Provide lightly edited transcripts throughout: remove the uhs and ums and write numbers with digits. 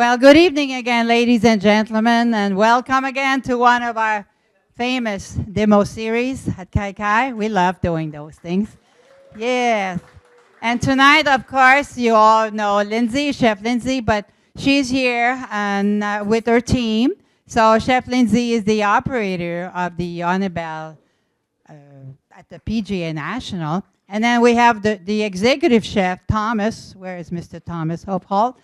Well, good evening again, ladies and gentlemen, and welcome again to one of our famous demo series at Kai Kai. We love doing those things. Yes. And tonight, of course, you all know Lindsay, Chef Lindsay, but she's here and with her team. So Chef Lindsay is the operator of the Honeybell at the PGA National. And then we have the executive chef, Thomas. Where is Mr. Thomas Hopehall?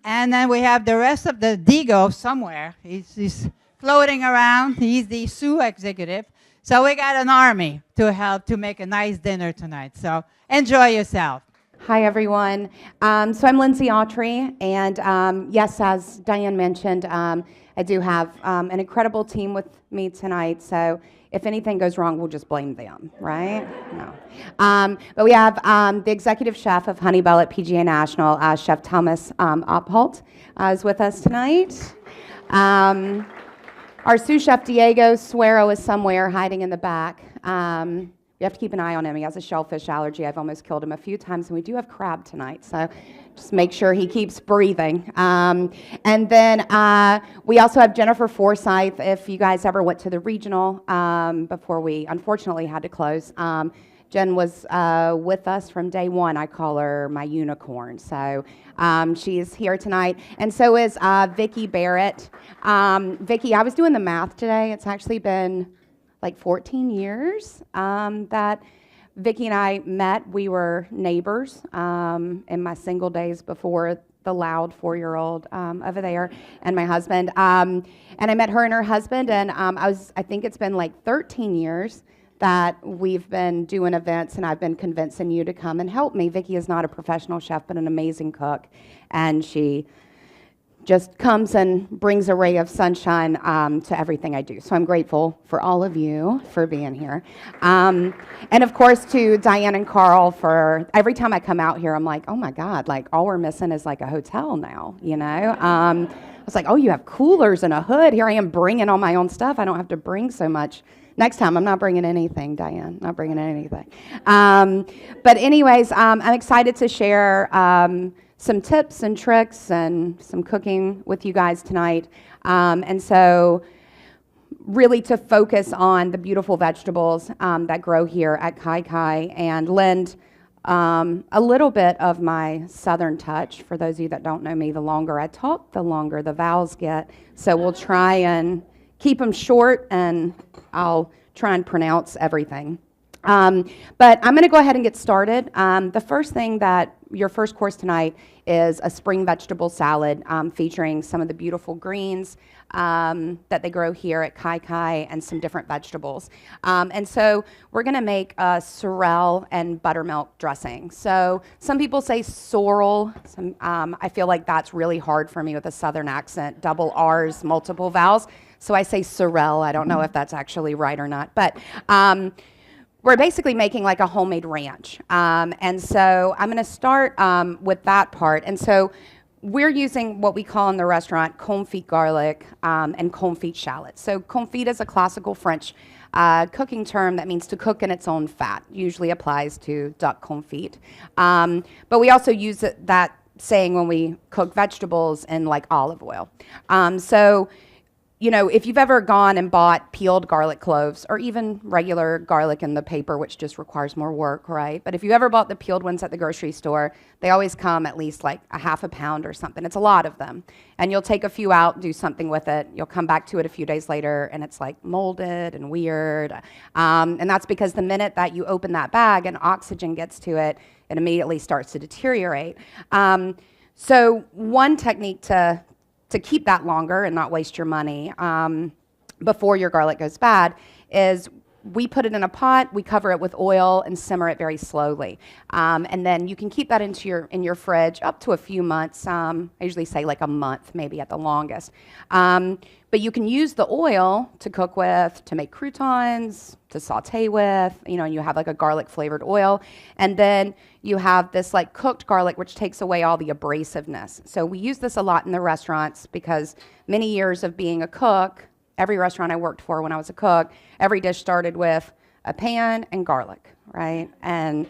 And then we have the rest of the Digo somewhere. He's floating around. He's the Sioux executive. So we got an army to help to make a nice dinner tonight. So enjoy yourself. Hi, everyone. So I'm Lindsay Autry, and yes, as Diane mentioned, I do have an incredible team with me tonight. So if anything goes wrong, we'll just blame them, right? No. But we have the executive chef of Honeybell at PGA National, Chef Thomas Opholt, is with us tonight. Our sous chef Diego Suero is somewhere hiding in the back. We have to keep an eye on him. He has a shellfish allergy. I've almost killed him a few times, and we do have crab tonight, so just make sure he keeps breathing. And then we also have Jennifer Forsyth. If you guys ever went to the regional before we unfortunately had to close, Jen was with us from day one. I call her my unicorn. So she's here tonight. And so is Vicki Barrett. Vicki, I was doing the math today. It's actually been like 14 years that Vicki and I met. We were neighbors in my single days before the loud 4-year-old over there and my husband. And I met her and her husband, and I think it's been like 13 years that we've been doing events, and I've been convincing you to come and help me. Vicki is not a professional chef, but an amazing cook, and she just comes and brings a ray of sunshine to everything I do. So I'm grateful for all of you for being here. And of course to Diane and Carl for, every time I come out here, I'm like, oh my God, like all we're missing is like a hotel now, you know? I was like, oh, you have coolers and a hood. Here I am bringing all my own stuff. I don't have to bring so much. Next time, I'm not bringing anything, Diane. Not bringing anything. But anyways, I'm excited to share some tips and tricks and some cooking with you guys tonight. And so really to focus on the beautiful vegetables that grow here at Kai Kai and lend a little bit of my southern touch. For those of you that don't know me, the longer I talk, the longer the vowels get. So we'll try and keep them short, and I'll try and pronounce everything. But I'm going to go ahead and get started. The first thing that your first course tonight is a spring vegetable salad featuring some of the beautiful greens that they grow here at Kai Kai and some different vegetables. And so we're going to make a sorrel and buttermilk dressing. So some people say sorrel. I feel like that's really hard for me with a southern accent, double R's, multiple vowels. So I say sorrel. I don't know if that's actually right or not. But we're basically making like a homemade ranch. And so I'm going to start with that part. And so we're using what we call in the restaurant confit garlic and confit shallots. So confit is a classical French cooking term that means to cook in its own fat. Usually applies to duck confit. But we also use that saying when we cook vegetables in like olive oil. So you know, if you've ever gone and bought peeled garlic cloves or even regular garlic in the paper, which just requires more work, right? But if you ever bought the peeled ones at the grocery store, they always come at least like a half a pound or something. It's a lot of them. And you'll take a few out, do something with it. You'll come back to it a few days later and it's like molded and weird. And that's because the minute that you open that bag and oxygen gets to it, it immediately starts to deteriorate. So one technique to keep that longer and not waste your money before your garlic goes bad is we put it in a pot, we cover it with oil and simmer it very slowly. And then you can keep that in your fridge up to a few months. I usually say like a month, maybe at the longest. But you can use the oil to cook with, to make croutons, to saute with, you know, and you have like a garlic flavored oil. And then you have this like cooked garlic, which takes away all the abrasiveness. So we use this a lot in the restaurants because many years of being a cook, every restaurant I worked for when I was a cook, every dish started with a pan and garlic, right? And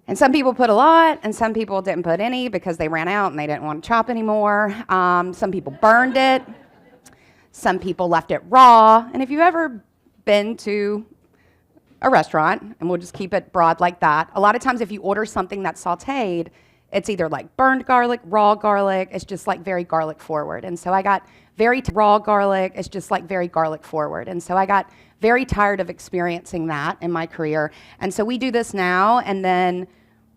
And some people put a lot, and some people didn't put any because they ran out and they didn't want to chop anymore. Some people burned it. Some people left it raw. And if you've ever been to a restaurant, and we'll just keep it broad like that, a lot of times if you order something that's sauteed, it's either like burned garlic, raw garlic, it's just like very garlic forward. And so I got very raw garlic, it's just like very garlic forward. And so I got very tired of experiencing that in my career. And so we do this now, and then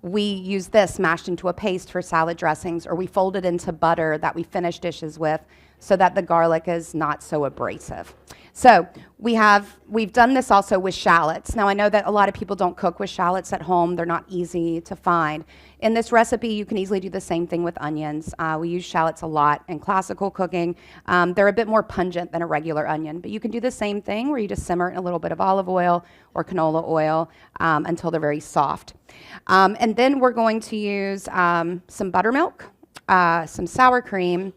we use this mashed into a paste for salad dressings, or we fold it into butter that we finish dishes with so that the garlic is not so abrasive. So we've done this also with shallots. Now I know that a lot of people don't cook with shallots at home. They're not easy to find. In this recipe, you can easily do the same thing with onions. We use shallots a lot in classical cooking. They're a bit more pungent than a regular onion, but you can do the same thing where you just simmer it in a little bit of olive oil or canola oil until they're very soft. And then we're going to use some buttermilk, some sour cream,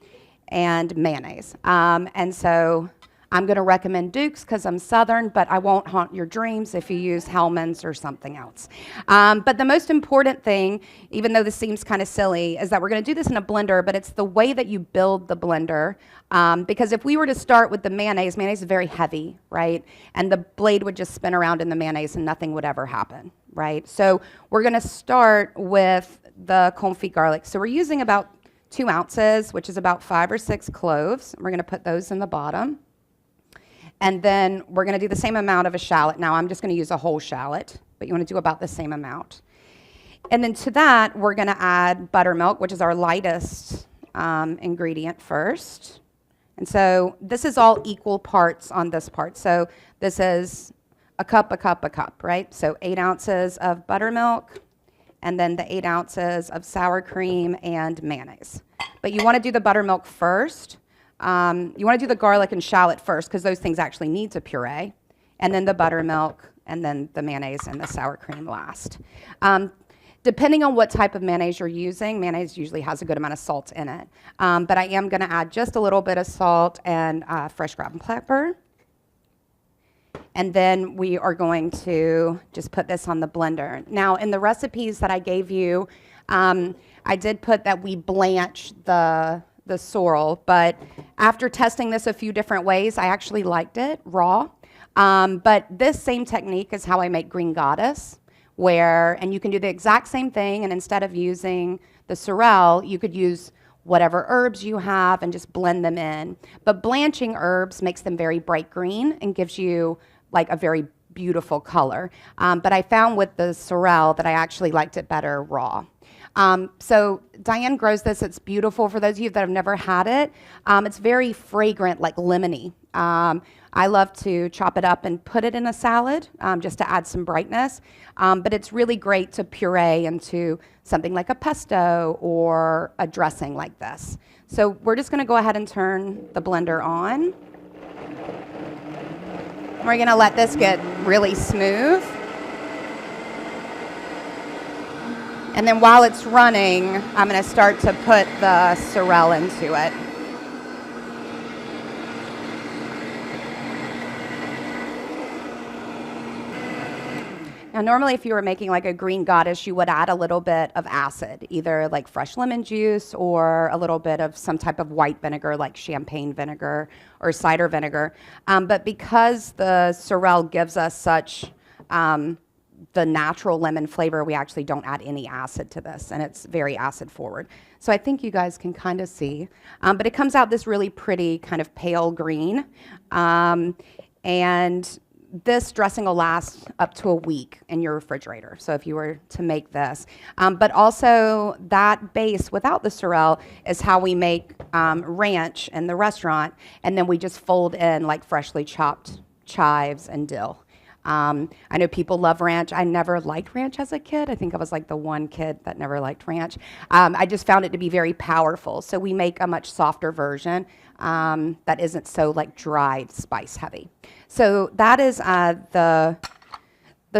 and mayonnaise. And so I'm going to recommend Duke's because I'm Southern, but I won't haunt your dreams if you use Hellman's or something else. But the most important thing, even though this seems kind of silly, is that we're going to do this in a blender, but it's the way that you build the blender. Because if we were to start with the mayonnaise is very heavy, right? And the blade would just spin around in the mayonnaise and nothing would ever happen, right? So we're going to start with the confit garlic. So we're using about 2 ounces, which is about 5 or 6 cloves. We're going to put those in the bottom. And then we're going to do the same amount of a shallot. Now I'm just going to use a whole shallot, but you want to do about the same amount. And then to that, we're going to add buttermilk, which is our lightest ingredient first. And so this is all equal parts on this part. So this is a cup, right? So 8 ounces of buttermilk, and then the 8 ounces of sour cream and mayonnaise. But you want to do the buttermilk first. You want to do the garlic and shallot first because those things actually need to puree, and then the buttermilk, and then the mayonnaise and the sour cream last. Depending on what type of mayonnaise you're using, mayonnaise usually has a good amount of salt in it. But I am going to add just a little bit of salt and fresh ground pepper. And then we are going to just put this on the blender. Now, in the recipes that I gave you, I did put that we blanch the sorrel, but after testing this a few different ways, I actually liked it raw. But this same technique is how I make green goddess, and you can do the exact same thing, and instead of using the sorrel, you could use whatever herbs you have and just blend them in. But blanching herbs makes them very bright green and gives you like a very beautiful color. But I found with the sorrel that I actually liked it better raw. So Diane grows this. It's beautiful. For those of you that have never had it, it's very fragrant, like lemony. I love to chop it up and put it in a salad just to add some brightness. But it's really great to puree into something like a pesto or a dressing like this. So we're just going to go ahead and turn the blender on. We're going to let this get really smooth. And then while it's running, I'm going to start to put the sorrel into it. Now, normally if you were making like a green goddess, you would add a little bit of acid, either like fresh lemon juice or a little bit of some type of white vinegar like champagne vinegar or cider vinegar. But because the sorrel gives us such the natural lemon flavor, we actually don't add any acid to this, and it's very acid forward. So I think you guys can kind of see. But it comes out this really pretty kind of pale green. And this dressing will last up to a week in your refrigerator, so if you were to make this. But also that base without the sorrel is how we make ranch in the restaurant, and then we just fold in like freshly chopped chives and dill. I know people love ranch. I never liked ranch as a kid. I think I was like the one kid that never liked ranch. I just found it to be very powerful. So we make a much softer version that isn't so like dried spice heavy. So that is the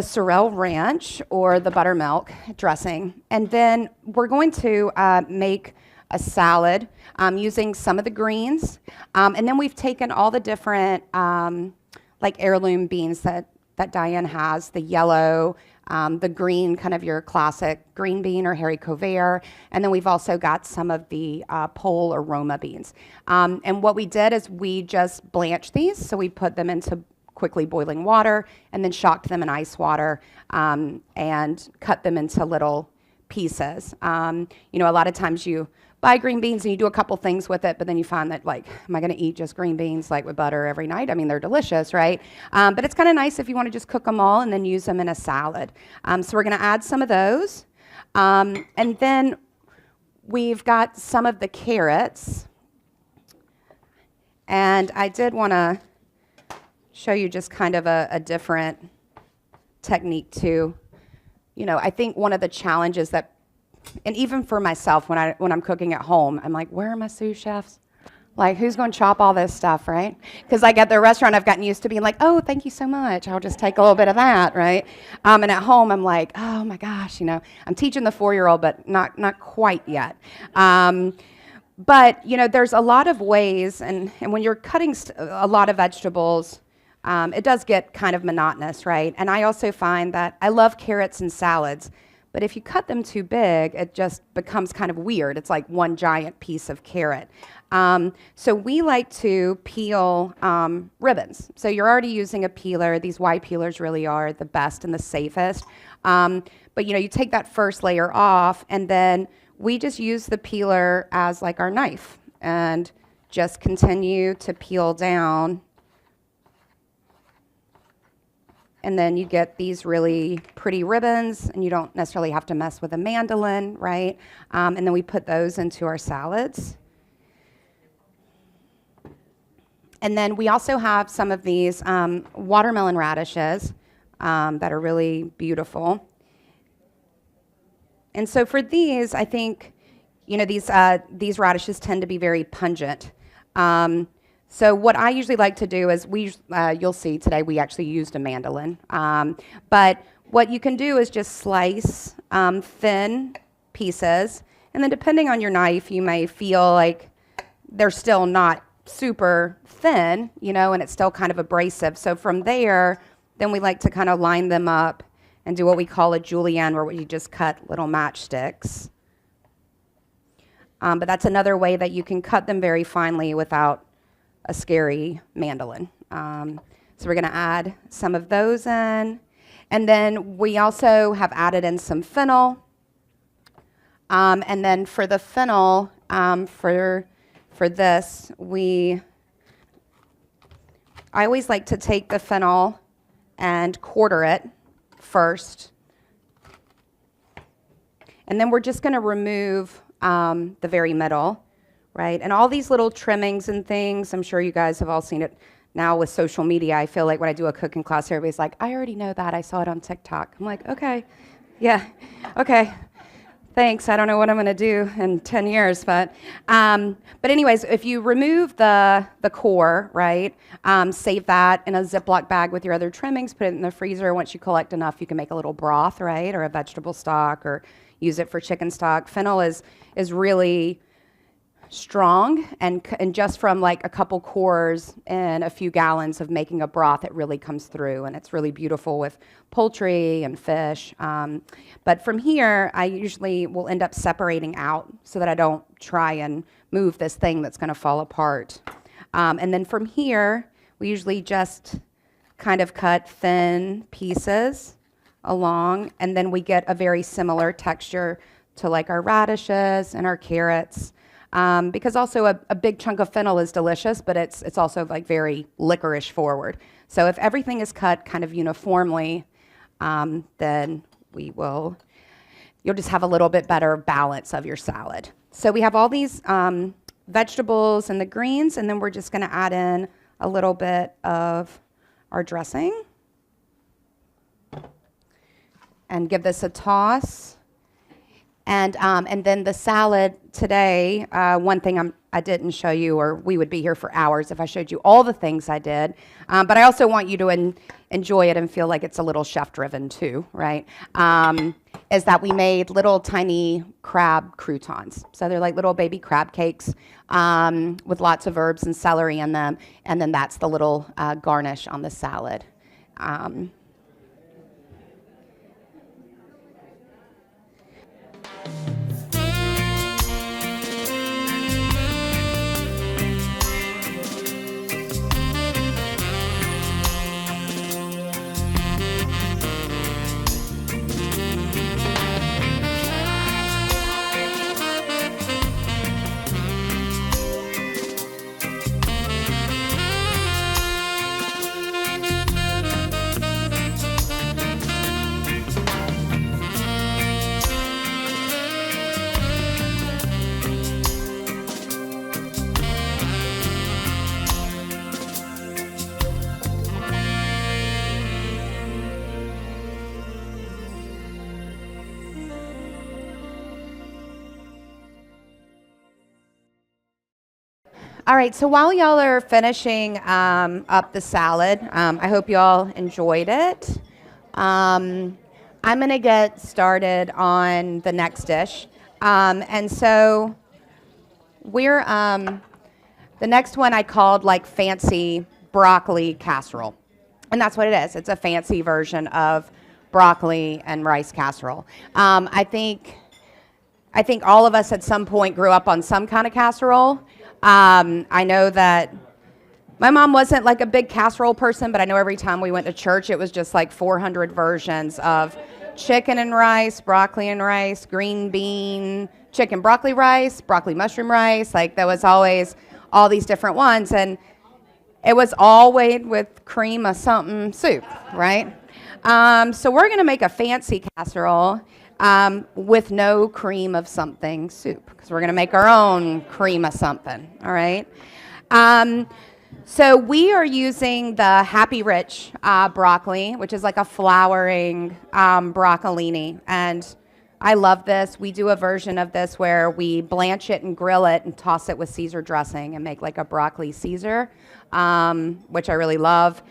sorrel ranch or the buttermilk dressing. And then we're going to make a salad using some of the greens. And then we've taken all the different like heirloom beans that Diane has, the yellow, the green, kind of your classic green bean or haricot vert, and then we've also got some of the pole or Roma beans. And what we did is we just blanched these, so we put them into quickly boiling water and then shocked them in ice water and cut them into little pieces. A lot of times you buy green beans and you do a couple things with it, but then you find that, like, am I going to eat just green beans like with butter every night? I mean, they're delicious, right? But it's kind of nice if you want to just cook them all and then use them in a salad. So we're going to add some of those. And then we've got some of the carrots. And I did want to show you just kind of a different technique too. I think one of the challenges that, and even for myself, when I'm cooking at home, I'm like, where are my sous chefs? Like, who's going to chop all this stuff, right? Because like at the restaurant, I've gotten used to being like, oh, thank you so much. I'll just take a little bit of that, right? And at home, I'm like, oh my gosh, I'm teaching the 4-year-old, but not quite yet. But there's a lot of ways, and when you're cutting a lot of vegetables, it does get kind of monotonous, right? And I also find that I love carrots in salads, but if you cut them too big, it just becomes kind of weird. It's like one giant piece of carrot. So we like to peel ribbons. So you're already using a peeler. These wide peelers really are the best and the safest. But you take that first layer off, and then we just use the peeler as like our knife and just continue to peel down. And then you get these really pretty ribbons, and you don't necessarily have to mess with a mandolin, right? And then we put those into our salads. And then we also have some of these watermelon radishes that are really beautiful. And so for these, I think, these radishes tend to be very pungent. So what I usually like to do is you'll see today we actually used a mandolin. But what you can do is just slice thin pieces, and then depending on your knife, you may feel like they're still not super thin, and it's still kind of abrasive. So from there, then we like to kind of line them up and do what we call a julienne, where we just cut little matchsticks. But that's another way that you can cut them very finely without a scary mandolin. So we're going to add some of those in. And then we also have added in some fennel. And then for the fennel, for this, I always like to take the fennel and quarter it first. And then we're just going to remove the very middle. Right? And all these little trimmings and things, I'm sure you guys have all seen it now with social media. I feel like when I do a cooking class, everybody's like, I already know that. I saw it on TikTok. I'm like, okay, yeah, okay, thanks. I don't know what I'm going to do in 10 years. But anyways, if you remove the core, right, save that in a Ziploc bag with your other trimmings, put it in the freezer. Once you collect enough, you can make a little broth, right, or a vegetable stock, or use it for chicken stock. Fennel is really strong, and just from like a couple cores and a few gallons of making a broth, it really comes through, and it's really beautiful with poultry and fish. But from here, I usually will end up separating out so that I don't try and move this thing that's going to fall apart. And then from here, we usually just kind of cut thin pieces along, and then we get a very similar texture to like our radishes and our carrots. Because also a big chunk of fennel is delicious, but it's also like very licorice forward. So if everything is cut kind of uniformly, then you'll just have a little bit better balance of your salad. So we have all these vegetables and the greens, and then we're just going to add in a little bit of our dressing and give this a toss. And then the salad today, one thing I didn't show you, or we would be here for hours if I showed you all the things I did, but I also want you to enjoy it and feel like it's a little chef-driven too, right? Is that we made little tiny crab croutons. So they're like little baby crab cakes with lots of herbs and celery in them, and then that's the little garnish on the salad. All right, so while y'all are finishing up the salad, I hope y'all enjoyed it. I'm going to get started on the next dish. And so we're, the next one I called like fancy broccoli casserole. And that's what it is. It's a fancy version of broccoli and rice casserole. I think all of us at some point grew up on some kind of casserole. I know that my mom wasn't like a big casserole person, but I know every time we went to church, it was just like 400 versions of chicken and rice, broccoli and rice, green bean, chicken broccoli rice, broccoli mushroom rice. Like there was always all these different ones. And it was all made with cream of something soup, right? So we're going to make a fancy casserole with no cream of something soup, because we're going to make our own cream of something, all right? So we are using the Happy Rich broccoli, which is like a flowering broccolini, and I love this. We do a version of this where we blanch it and grill it and toss it with Caesar dressing and make like a broccoli Caesar, which I really love.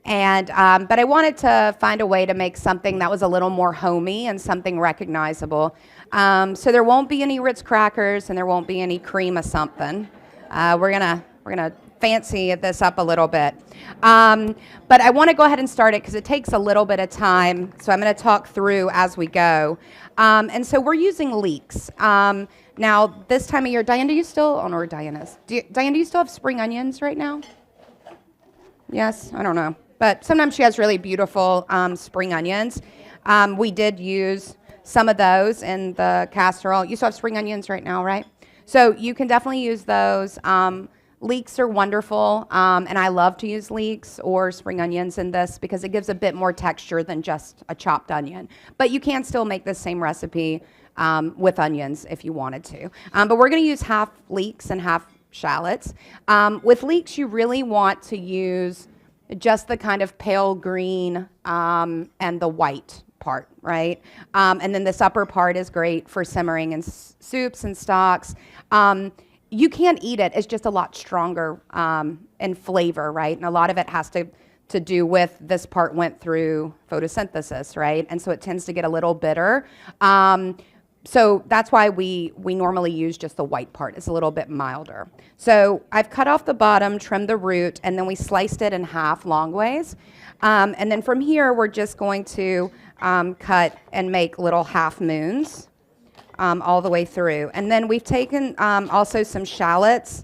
And but I wanted to find a way to make something that was a little more homey and something recognizable. So there won't be any Ritz crackers and there won't be any cream of something. We're gonna fancy this up a little bit. But I want to go ahead and start it because it takes a little bit of time. So I'm going to talk through as we go. And so we're using leeks. Now this time of year, Diane, do you still? I don't know where Diane is. Diane, do you still have spring onions right now? Yes, I don't know. But sometimes she has really beautiful spring onions. We did use some of those in the casserole. You still have spring onions right now, right? So you can definitely use those. Leeks are wonderful, and I love to use leeks or spring onions in this because it gives a bit more texture than just a chopped onion. But you can still make the same recipe with onions if you wanted to. But we're going to use half leeks and half shallots. With leeks, you really want to use just the kind of pale green and the white part, right? And then this upper part is great for simmering in soups and stocks. You can't eat it. It's just a lot stronger in flavor, right? And a lot of it has to do with this part went through photosynthesis, right? And so it tends to get a little bitter. So that's why we normally use just the white part. It's a little bit milder. So I've cut off the bottom, trimmed the root, and then we sliced it in half long ways. And then from here, we're just going to cut and make little half moons all the way through. And then we've taken also some shallots.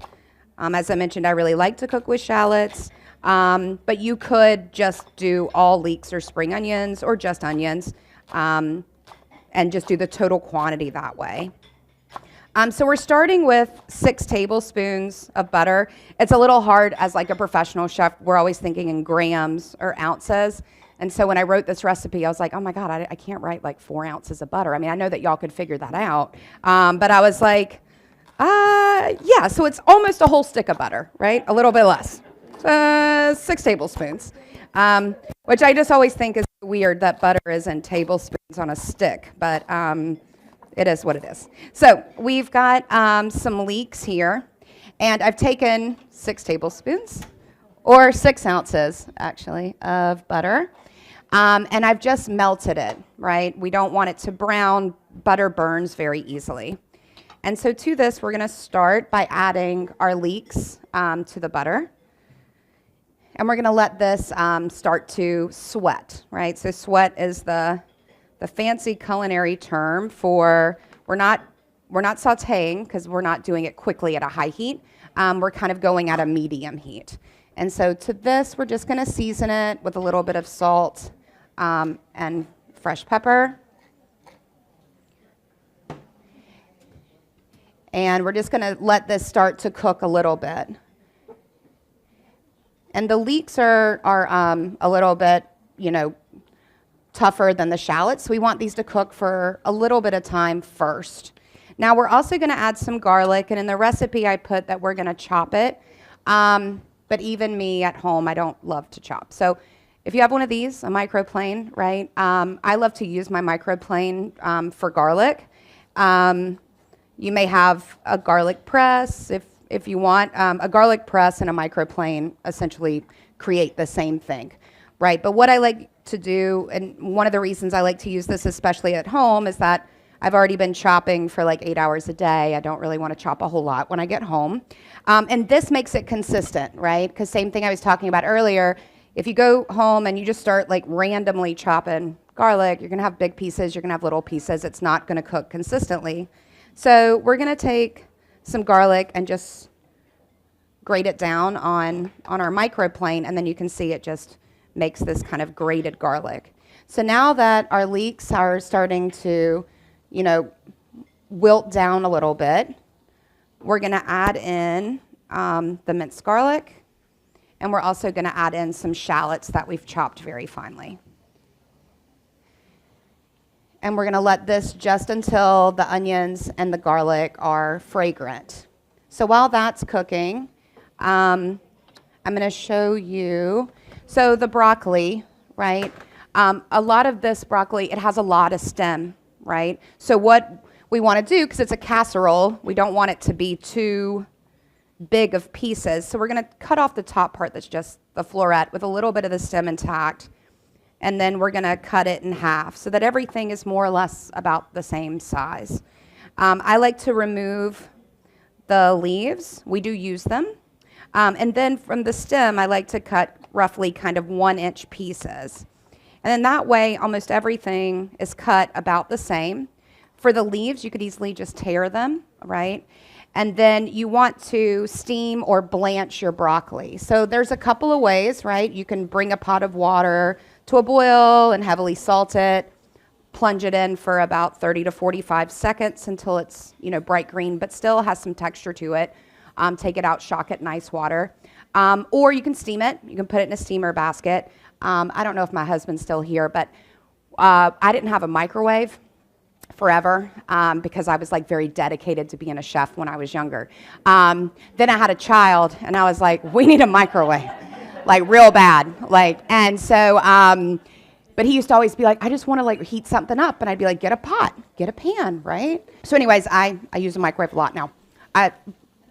As I mentioned, I really like to cook with shallots. But you could just do all leeks or spring onions or just onions. And just do the total quantity that way. So we're starting with 6 tablespoons of butter. It's a little hard as like a professional chef. We're always thinking in grams or ounces. And so when I wrote this recipe, I was like, oh my God, I can't write like 4 ounces of butter. I mean, I know that y'all could figure that out. But I was like, yeah, so it's almost a whole stick of butter, right? A little bit less. 6 tablespoons. Which I just always think is weird that butter is in tablespoons on a stick, but it is what it is. So we've got some leeks here, and I've taken 6 tablespoons, or 6 ounces, actually, of butter, and I've just melted it, right? We don't want it to brown. Butter burns very easily. And so to this, we're going to start by adding our leeks to the butter. And we're going to let this start to sweat, right? So sweat is the fancy culinary term for we're not sautéing because we're not doing it quickly at a high heat. We're kind of going at a medium heat. And so to this, we're just going to season it with a little bit of salt and fresh pepper. And we're just going to let this start to cook a little bit. And the leeks are a little bit, tougher than the shallots. So we want these to cook for a little bit of time first. Now we're also going to add some garlic. And in the recipe, I put that we're going to chop it. But even me at home, I don't love to chop. So if you have one of these, a microplane, right? I love to use my microplane for garlic. You may have a garlic press if you want. A garlic press and a microplane essentially create the same thing, right? But what I like to do, and one of the reasons I like to use this especially at home, is that I've already been chopping for like 8 hours a day. I don't really want to chop a whole lot when I get home. And this makes it consistent, right? Because same thing I was talking about earlier, if you go home and you just start like randomly chopping garlic, you're gonna have big pieces, you're gonna have little pieces, it's not gonna cook consistently. So we're gonna take some garlic and just grate it down on our microplane, and then you can see it just makes this kind of grated garlic. So now that our leeks are starting to, wilt down a little bit, we're gonna add in the minced garlic, and we're also gonna add in some shallots that we've chopped very finely. And we're gonna let this just until the onions and the garlic are fragrant. So while that's cooking, I'm gonna show you, so the broccoli, right? A lot of this broccoli, it has a lot of stem, right? So what we wanna do, because it's a casserole, we don't want it to be too big of pieces. So we're gonna cut off the top part that's just the floret with a little bit of the stem intact. And then we're gonna cut it in half so that everything is more or less about the same size. I like to remove the leaves. We do use them. And then from the stem, I like to cut roughly kind of 1-inch pieces. And then that way, almost everything is cut about the same. For the leaves, you could easily just tear them, right? And then you want to steam or blanch your broccoli. So there's a couple of ways, right? You can bring a pot of water to a boil and heavily salt it, plunge it in for about 30 to 45 seconds until it's, bright green, but still has some texture to it. Take it out, shock it in ice water. Or you can steam it. You can put it in a steamer basket. I don't know if my husband's still here, but I didn't have a microwave forever because I was like very dedicated to being a chef when I was younger. Then I had a child and I was like, we need a microwave, like real bad. And so, but he used to always be like, I just want to like heat something up. And I'd be like, get a pot, get a pan, right? So anyways, I use a microwave a lot now.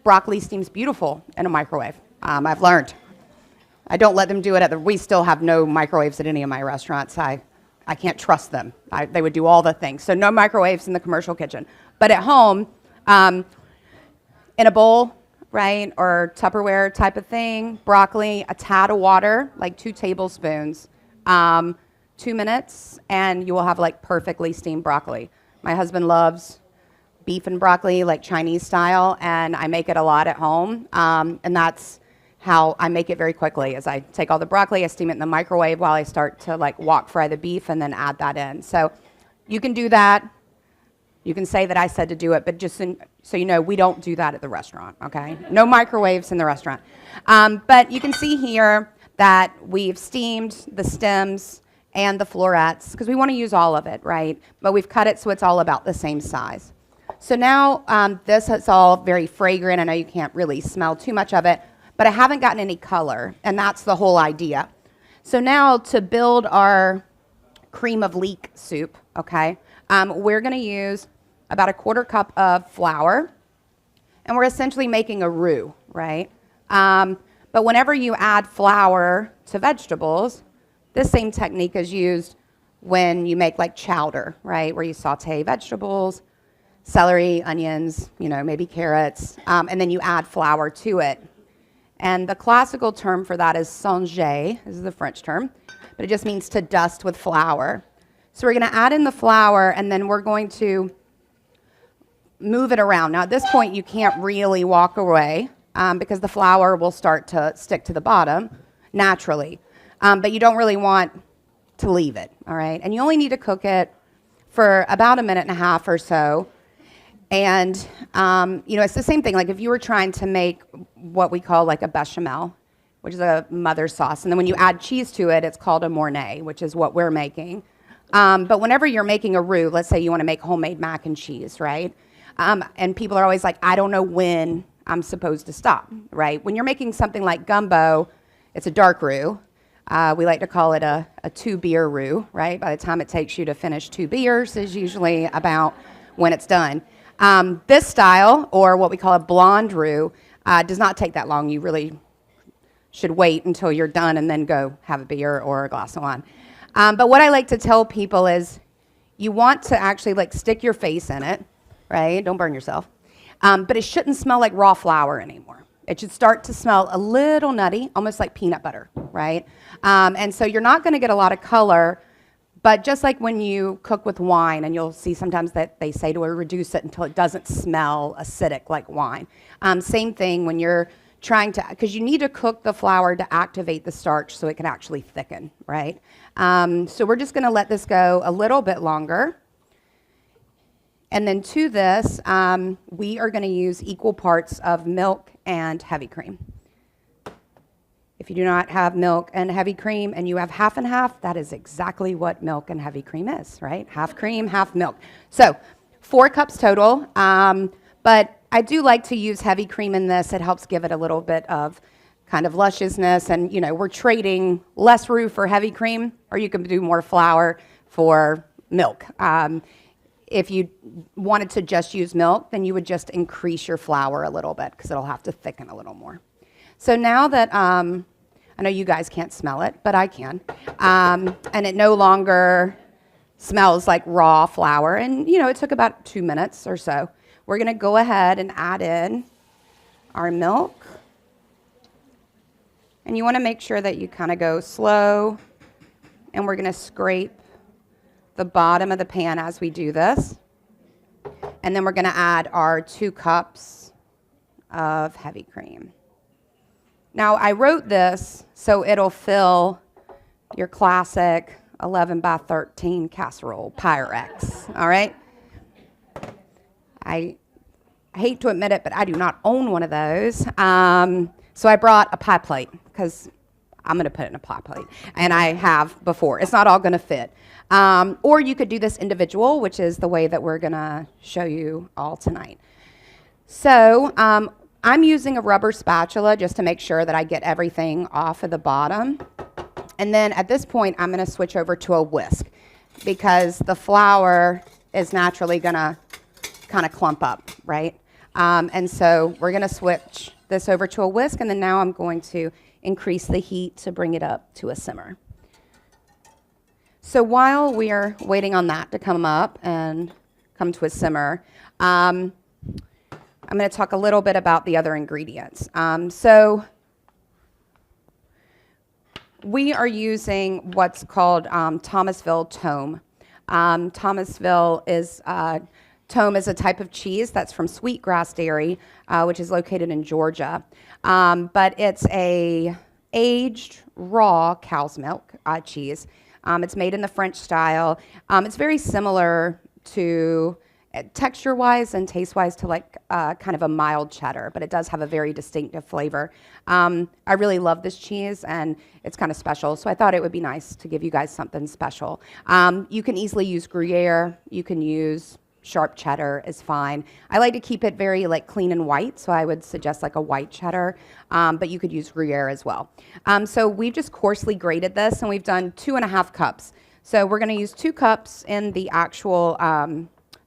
Broccoli steams beautiful in a microwave. I've learned. I don't let them do it we still have no microwaves at any of my restaurants. I can't trust them. They would do all the things. So no microwaves in the commercial kitchen. But at home, in a bowl, right, or Tupperware type of thing, broccoli, a tad of water, like 2 tablespoons, 2 minutes, and you will have like perfectly steamed broccoli. My husband loves beef and broccoli, like Chinese style, and I make it a lot at home, and that's how I make it very quickly. Is I take all the broccoli, I steam it in the microwave while I start to like wok fry the beef, and then add that in. So you can do that. You can say that I said to do it, but just so you know, we don't do that at the restaurant, okay? No microwaves in the restaurant. But you can see here that we've steamed the stems and the florets, because we want to use all of it, right? But we've cut it so it's all about the same size. So now this is all very fragrant. I know you can't really smell too much of it, but I haven't gotten any color, and that's the whole idea. So now to build our cream of leek soup, okay, we're going to use about a 1/4 cup of flour, and we're essentially making a roux, right? But whenever you add flour to vegetables, this same technique is used when you make like chowder, right, where you saute vegetables, celery, onions, maybe carrots, and then you add flour to it. And the classical term for that is sanger. This is the French term, but it just means to dust with flour. So we're going to add in the flour, and then we're going to move it around. Now, at this point, you can't really walk away because the flour will start to stick to the bottom naturally. But you don't really want to leave it, all right? And you only need to cook it for about 1.5 minutes or so. And, it's the same thing. Like if you were trying to make what we call like a bechamel, which is a mother sauce, and then when you add cheese to it, it's called a mornay, which is what we're making. But whenever you're making a roux, let's say you want to make homemade mac and cheese, right? And people are always like, I don't know when I'm supposed to stop, right? When you're making something like gumbo, it's a dark roux. We like to call it a 2-beer roux, right? By the time it takes you to finish 2 beers is usually about when it's done. This style, or what we call a blonde roux, Does not take that long. You really should wait until you're done and then go have a beer or a glass of wine. But what I like to tell people is you want to actually like stick your face in it, right? Don't burn yourself. But it shouldn't smell like raw flour anymore. It should start to smell a little nutty, almost like peanut butter, right? And so you're not going to get a lot of color, but just like when you cook with wine, and you'll see sometimes that they say to reduce it until it doesn't smell acidic like wine. Same thing when you're trying to, because you need to cook the flour to activate the starch so it can actually thicken, right? So we're just going to let this go a little bit longer. And then to this, we are going to use equal parts of milk and heavy cream. If you do not have milk and heavy cream and you have half and half, that is exactly what milk and heavy cream is, right? Half cream, half milk. So 4 cups total, but I do like to use heavy cream in this. It helps give it a little bit of kind of lusciousness, and you know, we're trading less roux for heavy cream, or you can do more flour for milk. If you wanted to just use milk, then you would just increase your flour a little bit because it'll have to thicken a little more. So now that, I know you guys can't smell it, but I can, and it no longer smells like raw flour, and you know, it took about 2 minutes or so. We're gonna go ahead and add in our milk. And you wanna make sure that you kind of go slow, and we're gonna scrape the bottom of the pan as we do this. And then we're gonna add our 2 cups of heavy cream. Now I wrote this so it'll fill your classic 11 by 13 casserole Pyrex, all right? I hate to admit it, but I do not own one of those. So I brought a pie plate because I'm going to put it in a pie plate, and I have before. It's not all going to fit. Or you could do this individual, which is the way that we're going to show you all tonight. So I'm using a rubber spatula just to make sure that I get everything off of the bottom. And then at this point, I'm going to switch over to a whisk because the flour is naturally going to kind of clump up, right? And so we're going to switch this over to a whisk, and then now I'm going to increase the heat to bring it up to a simmer. So while we are waiting on that to come up and come to a simmer, I'm going to talk a little bit about the other ingredients. So we are using what's called Thomasville tome. Thomasville is Tome is a type of cheese that's from Sweetgrass Dairy, which is located in Georgia. But it's a aged, raw cow's milk cheese. It's made in the French style. It's very similar to, texture-wise and taste-wise, to like kind of a mild cheddar, but it does have a very distinctive flavor. I really love this cheese, and it's kind of special, so I thought it would be nice to give you guys something special. You can easily use Gruyere. You can use sharp cheddar is fine. I like to keep it very like clean and white, so I would suggest like a white cheddar, but you could use Gruyere as well. So we've just coarsely grated this, and we've done 2.5 cups. So we're going to use 2 cups in the actual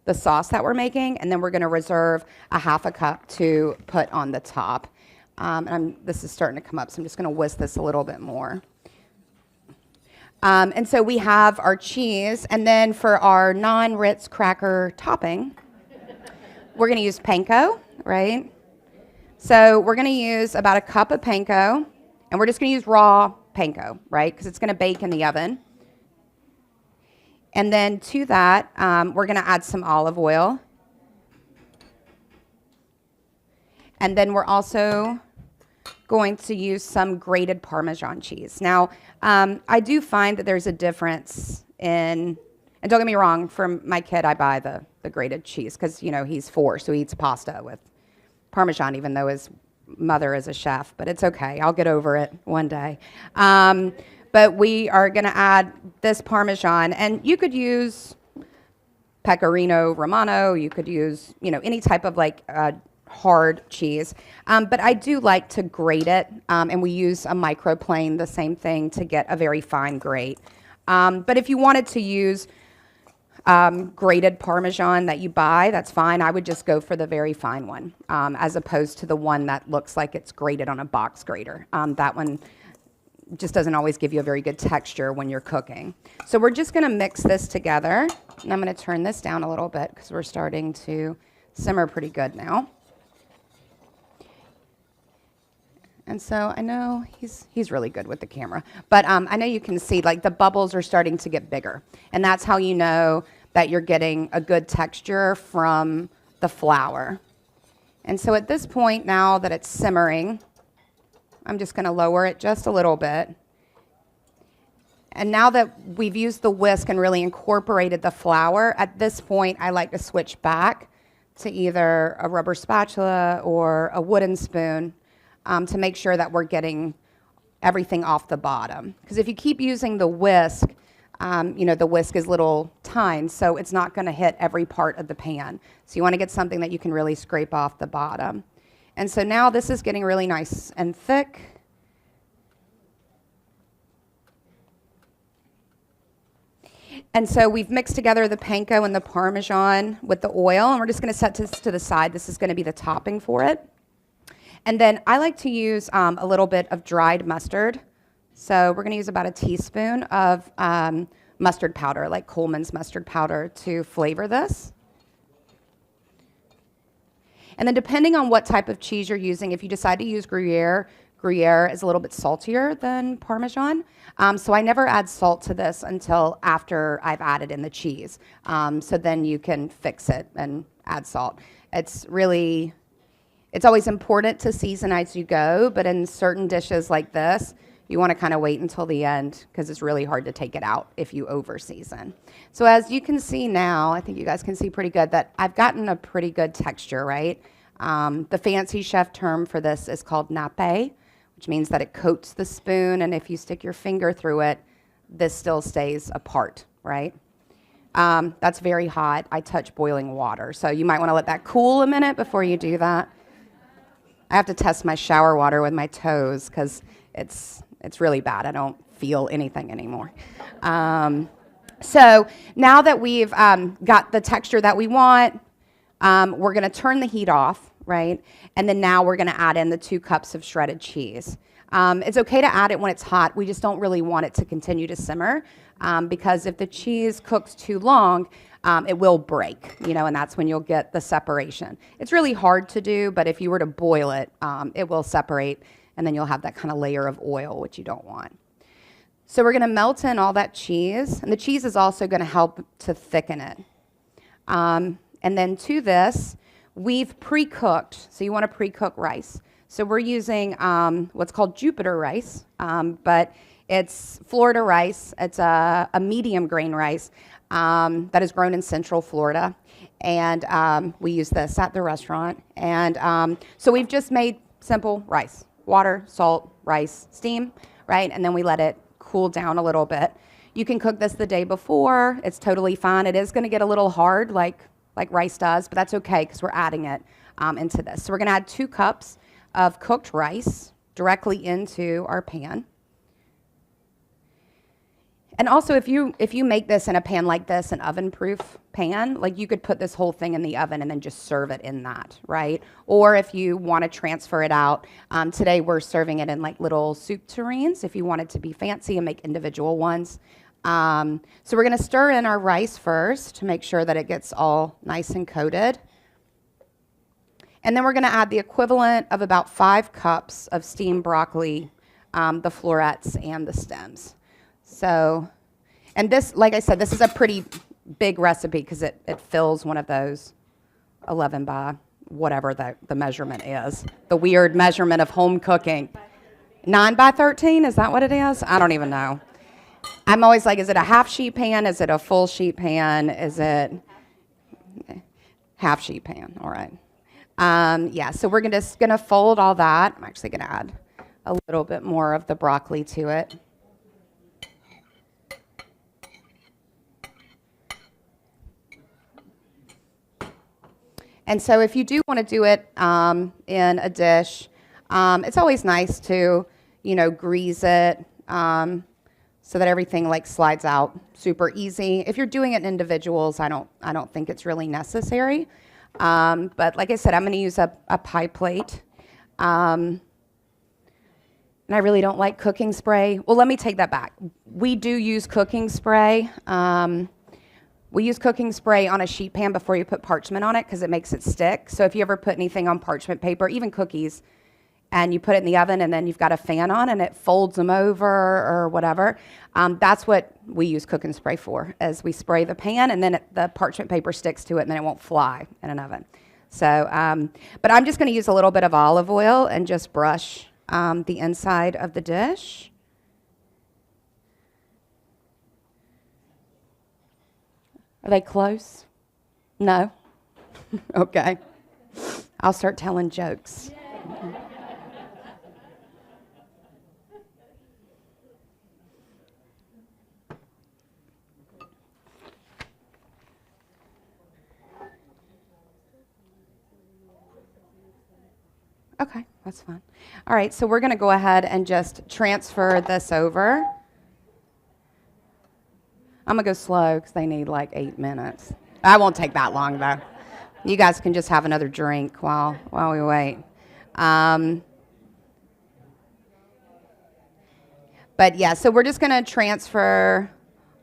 the sauce that we're making, and then we're going to reserve a 1/2 cup to put on the top. This is starting to come up, so I'm just going to whisk this a little bit more. And so we have our cheese, and then for our non-Ritz cracker topping, we're going to use panko, right? So we're going to use about 1 cup of panko, and we're just going to use raw panko, right? Because it's going to bake in the oven. And then to that, we're going to add some olive oil. And then we're also going to use some grated Parmesan cheese. Now, I do find that there's a difference in, and don't get me wrong, for my kid, I buy the grated cheese because, you know, he's 4, so he eats pasta with Parmesan, even though his mother is a chef, but it's okay. I'll get over it one day. But we are going to add this Parmesan, and you could use Pecorino Romano, you could use, you know, any type of like hard cheese, but I do like to grate it, and we use a microplane, the same thing, to get a very fine grate. But if you wanted to use grated Parmesan that you buy, that's fine. I would just go for the very fine one, as opposed to the one that looks like it's grated on a box grater. That one just doesn't always give you a very good texture when you're cooking. So we're just going to mix this together, and I'm going to turn this down a little bit because we're starting to simmer pretty good now. And so I know he's really good with the camera, but I know you can see like the bubbles are starting to get bigger, and that's how you know that you're getting a good texture from the flour. And so at this point, now that it's simmering, I'm just going to lower it just a little bit. And now that we've used the whisk and really incorporated the flour, at this point I like to switch back to either a rubber spatula or a wooden spoon, to make sure that we're getting everything off the bottom. Because if you keep using the whisk, the whisk is little tines, so it's not going to hit every part of the pan. So you want to get something that you can really scrape off the bottom. And so now this is getting really nice and thick. And so we've mixed together the panko and the Parmesan with the oil, and we're just going to set this to the side. This is going to be the topping for it. And then I like to use a little bit of dried mustard. So we're going to use about a teaspoon of mustard powder, like Coleman's mustard powder, to flavor this. And then depending on what type of cheese you're using, if you decide to use Gruyere, Gruyere is a little bit saltier than Parmesan. So I never add salt to this until after I've added in the cheese. So then you can fix it and add salt. It's always important to season as you go, but in certain dishes like this, you want to kind of wait until the end because it's really hard to take it out if you over season. So as you can see now, I think you guys can see pretty good that I've gotten a pretty good texture, right? The fancy chef term for this is called nappe, which means that it coats the spoon, and if you stick your finger through it, this still stays apart, right? That's very hot. I touch boiling water, so you might want to let that cool a minute before you do that. I have to test my shower water with my toes because it's really bad. I don't feel anything anymore. So now that we've got the texture that we want, we're going to turn the heat off, right? And then now we're going to add in the 2 cups of shredded cheese. It's okay to add it when it's hot. We just don't really want it to continue to simmer because if the cheese cooks too long, it will break, and that's when you'll get the separation. It's really hard to do, but if you were to boil it, it will separate, and then you'll have that kind of layer of oil, which you don't want. So we're going to melt in all that cheese, and the cheese is also going to help to thicken it. And then to this, we've pre-cooked, so you want to pre-cook rice. So we're using what's called Jupiter rice, but it's Florida rice. It's a medium grain rice. That is grown in Central Florida, and we use this at the restaurant. And so we've just made simple rice, water, salt, rice, steam, right? And then we let it cool down a little bit. You can cook this the day before. It's totally fine. It is going to get a little hard like rice does, but that's okay because we're adding it into this. So we're going to add 2 cups of cooked rice directly into our pan. And also, if you make this in a pan like this, an oven-proof pan, like you could put this whole thing in the oven and then just serve it in that, right? Or if you want to transfer it out, today we're serving it in like little soup tureens if you want it to be fancy and make individual ones. So we're going to stir in our rice first to make sure that it gets all nice and coated. And then we're going to add the equivalent of about 5 cups of steamed broccoli, the florets and the stems. So, and this, like I said, this is a pretty big recipe because it fills one of those 11 by whatever the measurement is. The weird measurement of home cooking. 9 by 13, is that what it is? I don't even know. I'm always like, is it a half sheet pan? Is it a full sheet pan? Is it half sheet pan? All right. Yeah, so we're just going to fold all that. I'm actually going to add a little bit more of the broccoli to it. And so if you do want to do it in a dish, it's always nice to, grease it so that everything like slides out super easy. If you're doing it in individuals, I don't think it's really necessary. But like I said, I'm going to use a pie plate. And I really don't like cooking spray. Well, let me take that back. We do use cooking spray. We use cooking spray on a sheet pan before you put parchment on it because it makes it stick. So if you ever put anything on parchment paper, even cookies, and you put it in the oven and then you've got a fan on and it folds them over or whatever, that's what we use cooking spray for, is we spray the pan and then the parchment paper sticks to it and then it won't fly in an oven. So, but I'm just going to use a little bit of olive oil and just brush the inside of the dish. Are they close? No? Okay. I'll start telling jokes. Okay, that's fine. All right, so we're going to go ahead and just transfer this over. I'm going to go slow because they need like 8 minutes. I won't take that long, though. You guys can just have another drink while we wait. But yeah, so we're just going to transfer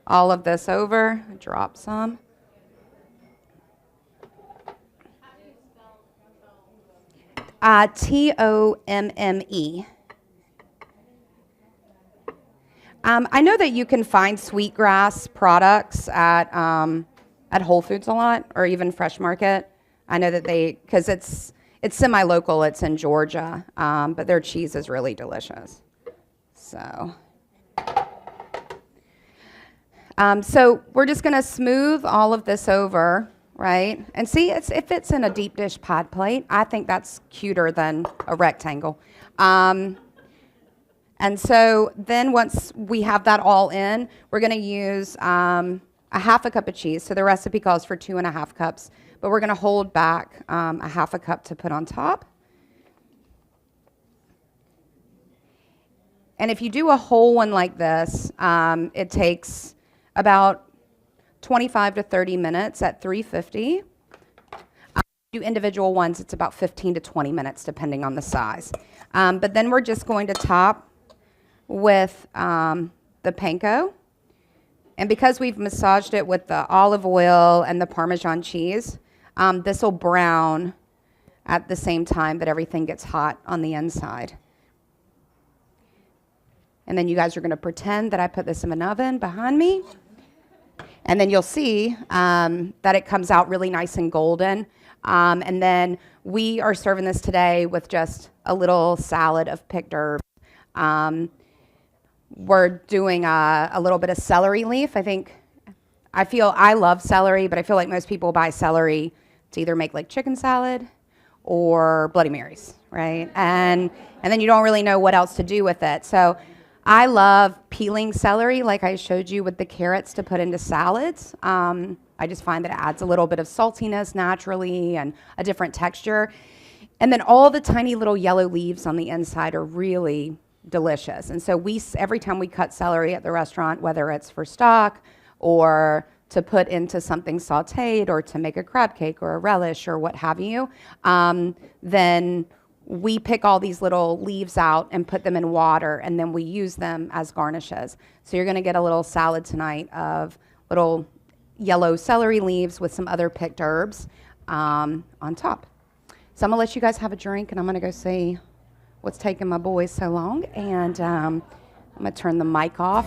all of this over. Drop some. Tomme. I know that you can find sweetgrass products at Whole Foods a lot, or even Fresh Market. I know that because it's semi-local, it's in Georgia, but their cheese is really delicious. So we're just going to smooth all of this over, right? And see, it fits in a deep dish pie plate. I think that's cuter than a rectangle. And so then once we have that all in, we're going to use a half a cup of cheese. So the recipe calls for 2.5 cups, but we're going to hold back a half a cup to put on top. And if you do a whole one like this, it takes about 25 to 30 minutes at 350. Do individual ones, it's about 15 to 20 minutes depending on the size. But then we're just going to top with the panko. And because we've massaged it with the olive oil and the Parmesan cheese, this will brown at the same time that everything gets hot on the inside. And then you guys are going to pretend that I put this in an oven behind me. And then you'll see that it comes out really nice and golden. And then we are serving this today with just a little salad of picked herbs. We're doing a little bit of celery leaf. I love celery, but I feel like most people buy celery to either make like chicken salad or Bloody Marys, right? And then you don't really know what else to do with it. So I love peeling celery like I showed you with the carrots to put into salads. I just find that it adds a little bit of saltiness naturally and a different texture. And then all the tiny little yellow leaves on the inside are really delicious. And so every time we cut celery at the restaurant, whether it's for stock or to put into something sauteed or to make a crab cake or a relish or what have you, then we pick all these little leaves out and put them in water, and then we use them as garnishes. So you're going to get a little salad tonight of little yellow celery leaves with some other picked herbs on top. So I'm going to let you guys have a drink, and I'm going to go see what's taking my boys so long, and I'm going to turn the mic off.